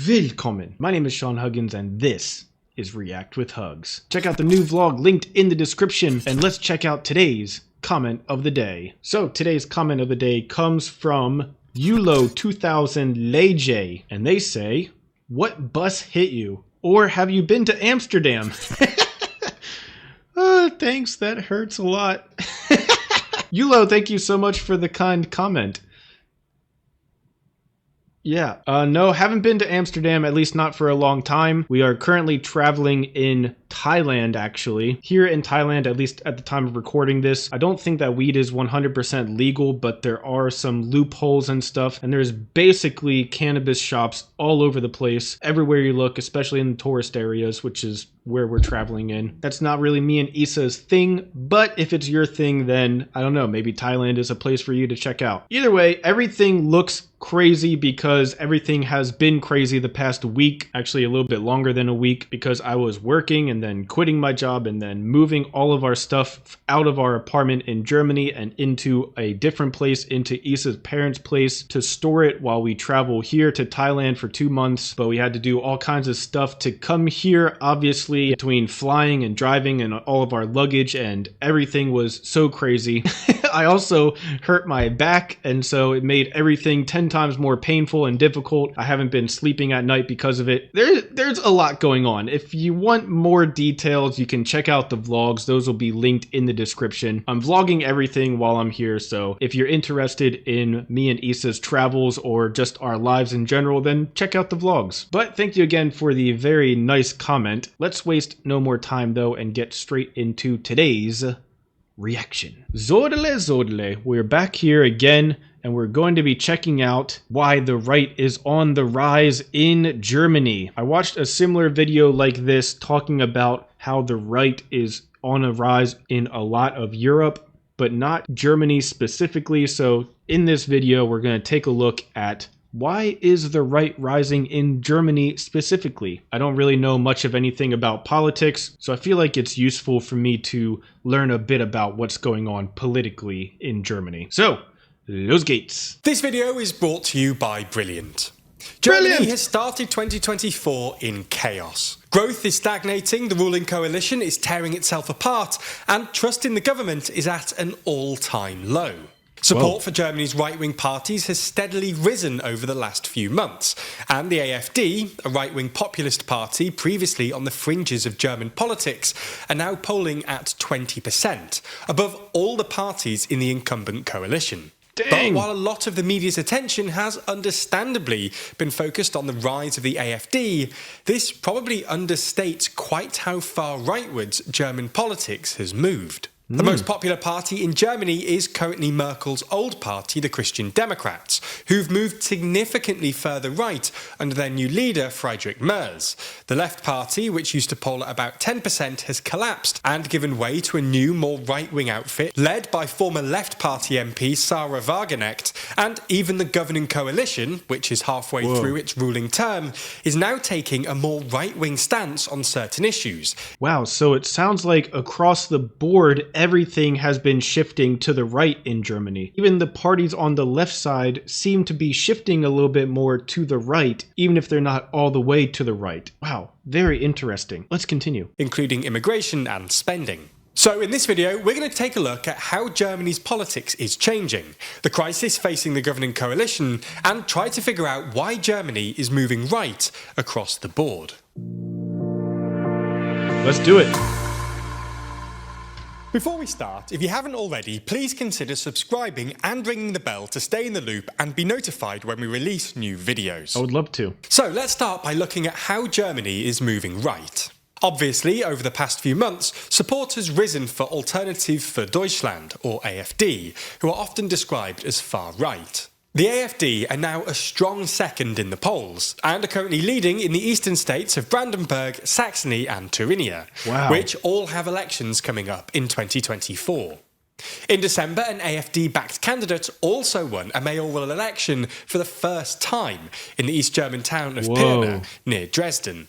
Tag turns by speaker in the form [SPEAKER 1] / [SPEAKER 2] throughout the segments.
[SPEAKER 1] Willkommen! My name is Sean Huggins and this is React with Hugs. Check out the new vlog linked in the description and let's check out today's comment of the day. So today's comment of the day comes from Yulo2000 Leje and they say, "What bus hit you? Or have you been to Amsterdam?" Oh, thanks, that hurts a lot. Yulo, thank you so much for the kind comment. Yeah, no, haven't been to Amsterdam, at least not for a long time. We are currently traveling in Thailand, actually. Here in Thailand, at least at the time of recording this, I don't think that weed is 100% legal, but there are some loopholes and stuff, and there's basically cannabis shops all over the place, everywhere you look, especially in the tourist areas, which is where we're traveling in. That's not really me and Issa's thing, but if it's your thing, then I don't know, maybe Thailand is a place for you to check out. Either way, everything looks crazy because everything has been crazy the past week, actually a little bit longer than a week, because I was working and then quitting my job and then moving all of our stuff out of our apartment in Germany and into a different place, into Issa's parents' place, to store it while we travel here to Thailand for 2 months. But we had to do all kinds of stuff to come here, obviously, between flying and driving and all of our luggage, and everything was so crazy. I also hurt my back, and so it made everything 10 times more painful and difficult. I haven't been sleeping at night because of it. There's a lot going on. If you want more details, you can check out the vlogs. Those will be linked in the description. I'm vlogging everything while I'm here, so if you're interested in me and Issa's travels or just our lives in general, then check out the vlogs. But thank you again for the very nice comment. Let's waste no more time though and get straight into today's reaction. Zordele, we're back here again, and we're going to be checking out why the right is on the rise in Germany. I watched a similar video like this talking about how the right is on a rise in a lot of Europe, but not Germany specifically. So in this video, we're going to take a look at why is the right rising in Germany specifically? I don't really know much of anything about politics, so I feel like it's useful for me to learn a bit about what's going on politically in Germany. So, los geht's.
[SPEAKER 2] This video is brought to you by Brilliant. Germany has started 2024 in chaos. Growth is stagnating, the ruling coalition is tearing itself apart, and trust in the government is at an all-time low. Support for Germany's right-wing parties has steadily risen over the last few months, and the AfD, a right-wing populist party previously on the fringes of German politics, are now polling at 20%, above all the parties in the incumbent coalition.
[SPEAKER 1] Dang.
[SPEAKER 2] But while a lot of the media's attention has understandably been focused on the rise of the AfD, this probably understates quite how far rightwards German politics has moved. The most popular party in Germany is currently Merkel's old party, the Christian Democrats, who've moved significantly further right under their new leader, Friedrich Merz. The Left Party, which used to poll at about 10%, has collapsed and given way to a new, more right-wing outfit, led by former Left Party MP Sarah Wagenknecht, and even the governing coalition, which is halfway through its ruling term, is now taking a more right-wing stance on certain issues.
[SPEAKER 1] Wow, so it sounds like across the board, everything has been shifting to the right in Germany. Even the parties on the left side seem to be shifting a little bit more to the right, even if they're not all the way to the right. Wow, very interesting. Let's continue.
[SPEAKER 2] Including immigration and spending. So in this video, we're going to take a look at how Germany's politics is changing, the crisis facing the governing coalition, and try to figure out why Germany is moving right across the board.
[SPEAKER 1] Let's do it.
[SPEAKER 2] Before we start, if you haven't already, please consider subscribing and ringing the bell to stay in the loop and be notified when we release new videos.
[SPEAKER 1] I would love to.
[SPEAKER 2] So let's start by looking at how Germany is moving right. Obviously, over the past few months, support has risen for Alternative für Deutschland, or AfD, who are often described as far right. The AfD are now a strong second in the polls, and are currently leading in the eastern states of Brandenburg, Saxony and Thuringia, which all have elections coming up in 2024. In December, an AfD-backed candidate also won a mayoral election for the first time in the East German town of Pirna, near Dresden.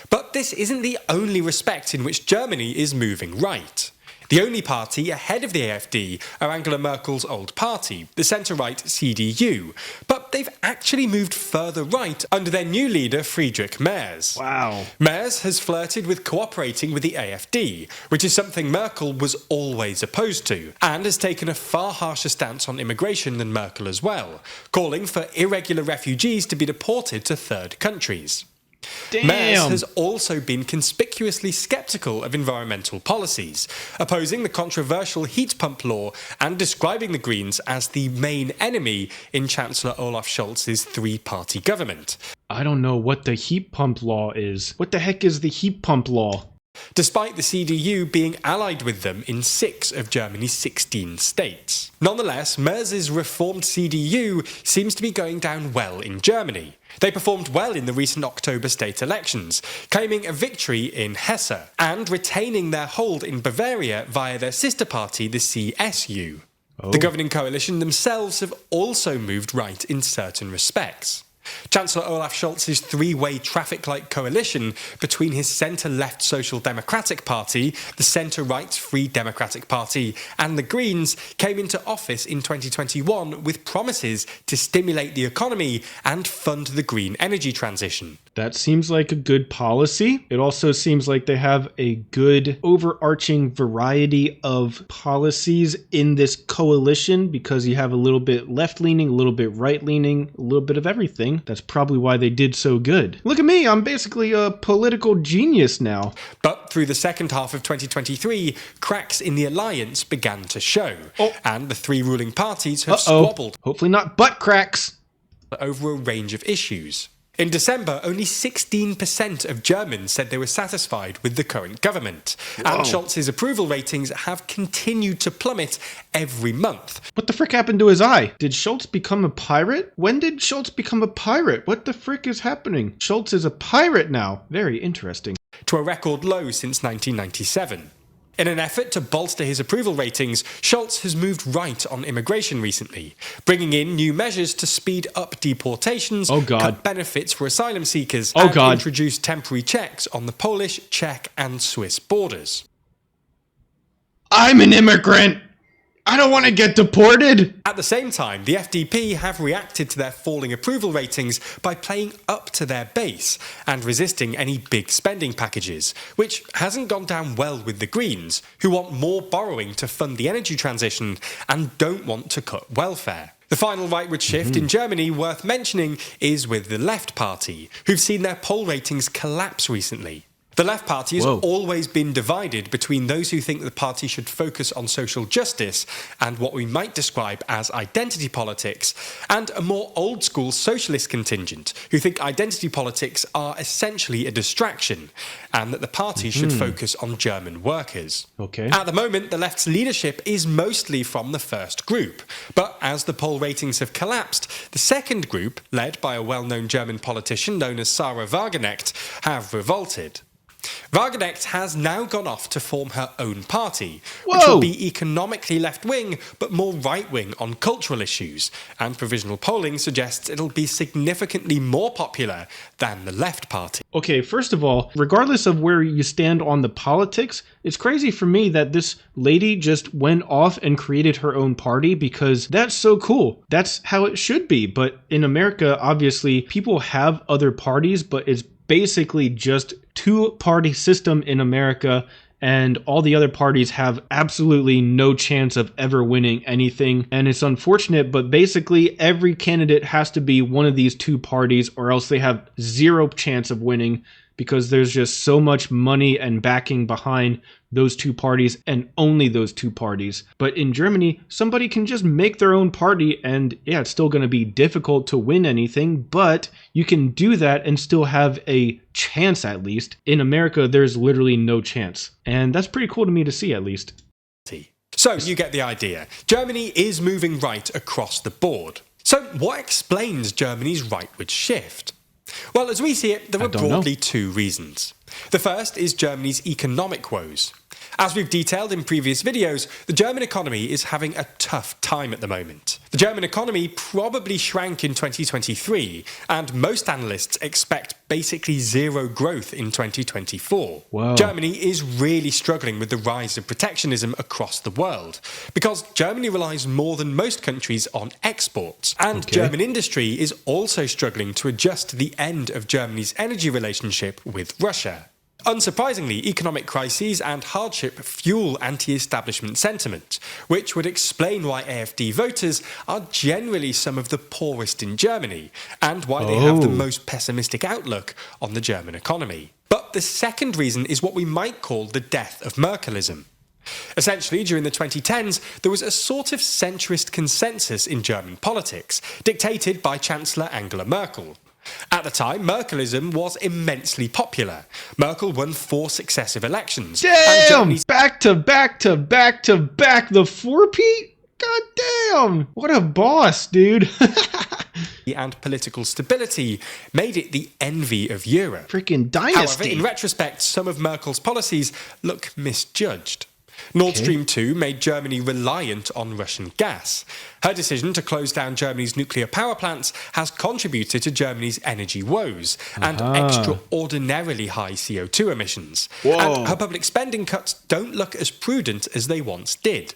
[SPEAKER 2] But this isn't the only respect in which Germany is moving right. The only party ahead of the AfD are Angela Merkel's old party, the centre-right CDU, but they've actually moved further right under their new leader Friedrich Merz.
[SPEAKER 1] Wow.
[SPEAKER 2] Merz has flirted with cooperating with the AfD, which is something Merkel was always opposed to, and has taken a far harsher stance on immigration than Merkel as well, calling for irregular refugees to be deported to third countries.
[SPEAKER 1] Damn.
[SPEAKER 2] Merz has also been conspicuously sceptical of environmental policies, opposing the controversial heat pump law and describing the Greens as the main enemy in Chancellor Olaf Scholz's three-party government.
[SPEAKER 1] I don't know what the heat pump law is. What the heck is the heat pump law?
[SPEAKER 2] Despite the CDU being allied with them in 6 of Germany's 16 states. Nonetheless, Merz's reformed CDU seems to be going down well in Germany. They performed well in the recent October state elections, claiming a victory in Hesse and retaining their hold in Bavaria via their sister party, the CSU. The governing coalition themselves have also moved right in certain respects. Chancellor Olaf Scholz's three-way traffic-light coalition between his centre-left Social Democratic Party, the centre-right Free Democratic Party, and the Greens came into office in 2021 with promises to stimulate the economy and fund the green energy transition.
[SPEAKER 1] That seems like a good policy. It also seems like they have a good overarching variety of policies in this coalition because you have a little bit left-leaning, a little bit right-leaning, a little bit of everything. That's probably why they did so good. Look at me, I'm basically a political genius now.
[SPEAKER 2] But through the second half of 2023, cracks in the alliance began to show, and the three ruling parties have squabbled.
[SPEAKER 1] Hopefully not butt cracks.
[SPEAKER 2] Over a range of issues. In December, only 16% of Germans said they were satisfied with the current government.
[SPEAKER 1] Whoa.
[SPEAKER 2] And Scholz's approval ratings have continued to plummet every month.
[SPEAKER 1] What the frick happened to his eye? Did Scholz become a pirate? When did Scholz become a pirate? What the frick is happening? Scholz is a pirate now. Very interesting.
[SPEAKER 2] To a record low since 1997. In an effort to bolster his approval ratings, Scholz has moved right on immigration recently, bringing in new measures to speed up deportations, cut benefits for asylum seekers, and introduce temporary checks on the Polish, Czech, and Swiss borders.
[SPEAKER 1] I'm an immigrant! I don't want to get deported!
[SPEAKER 2] At the same time, the FDP have reacted to their falling approval ratings by playing up to their base and resisting any big spending packages, which hasn't gone down well with the Greens, who want more borrowing to fund the energy transition and don't want to cut welfare. The final rightward shift in Germany worth mentioning is with the Left Party, who've seen their poll ratings collapse recently. The Left Party has always been divided between those who think the party should focus on social justice and what we might describe as identity politics, and a more old-school socialist contingent who think identity politics are essentially a distraction and that the party should focus on German workers. At the moment, the left's leadership is mostly from the first group, but as the poll ratings have collapsed, the second group, led by a well-known German politician known as Sarah Wagenknecht, have revolted. Wagenknecht has now gone off to form her own party, which will be economically left-wing but more right-wing on cultural issues, and provisional polling suggests it'll be significantly more popular than the Left Party.
[SPEAKER 1] Okay, first of all, regardless of where you stand on the politics, it's crazy for me that this lady just went off and created her own party because that's so cool. That's how it should be. But in America, obviously, people have other parties, but it's basically just two-party system in America, and all the other parties have absolutely no chance of ever winning anything. And it's unfortunate, but basically every candidate has to be one of these two parties or else they have zero chance of winning, because there's just so much money and backing behind those two parties and only those two parties. But in Germany, somebody can just make their own party, and yeah, it's still going to be difficult to win anything, but you can do that and still have a chance at least. In America, there's literally no chance. And that's pretty cool to me to see, at least.
[SPEAKER 2] So you get the idea. Germany is moving right across the board. So what explains Germany's rightward shift? Well, as we see it, there are broadly two reasons. The first is Germany's economic woes. As we've detailed in previous videos, the German economy is having a tough time at the moment. The German economy probably shrank in 2023, and most analysts expect basically zero growth in 2024.
[SPEAKER 1] Wow.
[SPEAKER 2] Germany is really struggling with the rise of protectionism across the world, because Germany relies more than most countries on exports, and German industry is also struggling to adjust to the end of Germany's energy relationship with Russia. Unsurprisingly, economic crises and hardship fuel anti-establishment sentiment, which would explain why AfD voters are generally some of the poorest in Germany, and why they have the most pessimistic outlook on the German economy. But the second reason is what we might call the death of Merkelism. Essentially, during the 2010s, there was a sort of centrist consensus in German politics, dictated by Chancellor Angela Merkel. At the time, Merkelism was immensely popular. Merkel won 4 successive elections.
[SPEAKER 1] Damn! Back to back to back to back, the 4-peat? God damn! What a boss, dude.
[SPEAKER 2] And political stability made it the envy of Europe.
[SPEAKER 1] Freaking dynasty.
[SPEAKER 2] However, in retrospect, some of Merkel's policies look misjudged. Nord Stream 2 made Germany reliant on Russian gas. Her decision to close down Germany's nuclear power plants has contributed to Germany's energy woes and extraordinarily high CO2 emissions. And her public spending cuts don't look as prudent as they once did.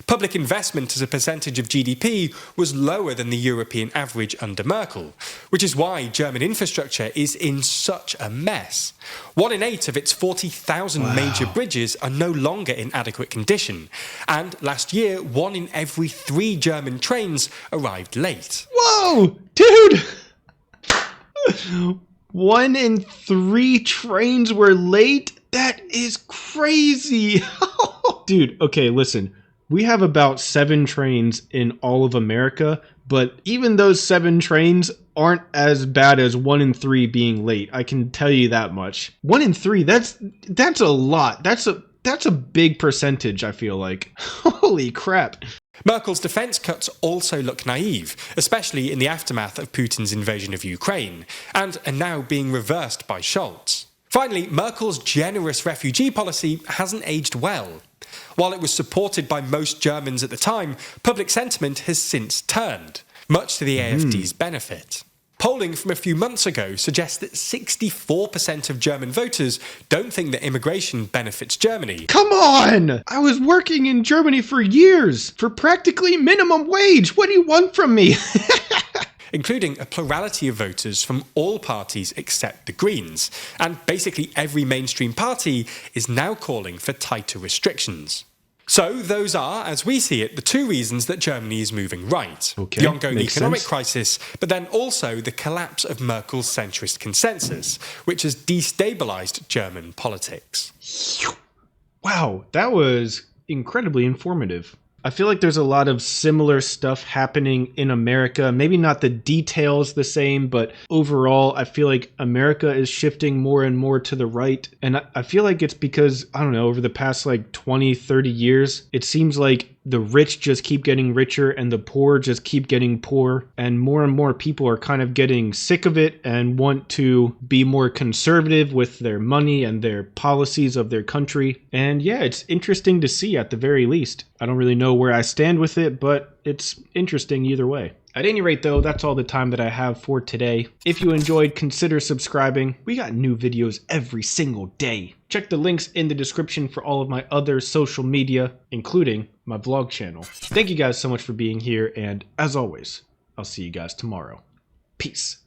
[SPEAKER 2] Public investment as a percentage of GDP was lower than the European average under Merkel, which is why German infrastructure is in such a mess. 1 in 8 of its 40,000 major bridges are no longer in adequate condition, and last year 1 in every 3 German trains arrived late.
[SPEAKER 1] Whoa, dude! 1 in 3 trains were late? That is crazy! Dude, okay, listen. We have about 7 trains in all of America, but even those 7 trains aren't as bad as 1 in 3 being late. I can tell you that much. 1 in 3, that's a lot. That's a big percentage, I feel like. Holy crap.
[SPEAKER 2] Merkel's defence cuts also look naive, especially in the aftermath of Putin's invasion of Ukraine, and are now being reversed by Scholz. Finally, Merkel's generous refugee policy hasn't aged well. While it was supported by most Germans at the time, public sentiment has since turned, much to the AfD's benefit. Polling from a few months ago suggests that 64% of German voters don't think that immigration benefits Germany.
[SPEAKER 1] Come on! I was working in Germany for years, for practically minimum wage. What do you want from me?
[SPEAKER 2] Including a plurality of voters from all parties except the Greens, and basically every mainstream party is now calling for tighter restrictions. So those are, as we see it, the 2 reasons that Germany is moving right. The ongoing economic crisis, but then also the collapse of Merkel's centrist consensus, which has destabilised German politics.
[SPEAKER 1] Wow, that was incredibly informative. I feel like there's a lot of similar stuff happening in America. Maybe not the details the same, but overall, I feel like America is shifting more and more to the right. And I feel like it's because, I don't know, over the past like 20, 30 years, it seems like the rich just keep getting richer and the poor just keep getting poor. And more people are kind of getting sick of it and want to be more conservative with their money and their policies of their country. And yeah, it's interesting to see at the very least. I don't really know where I stand with it, but it's interesting either way. At any rate though, that's all the time that I have for today. If you enjoyed, consider subscribing. We got new videos every single day. Check the links in the description for all of my other social media, including my vlog channel. Thank you guys so much for being here, and as always, I'll see you guys tomorrow. Peace.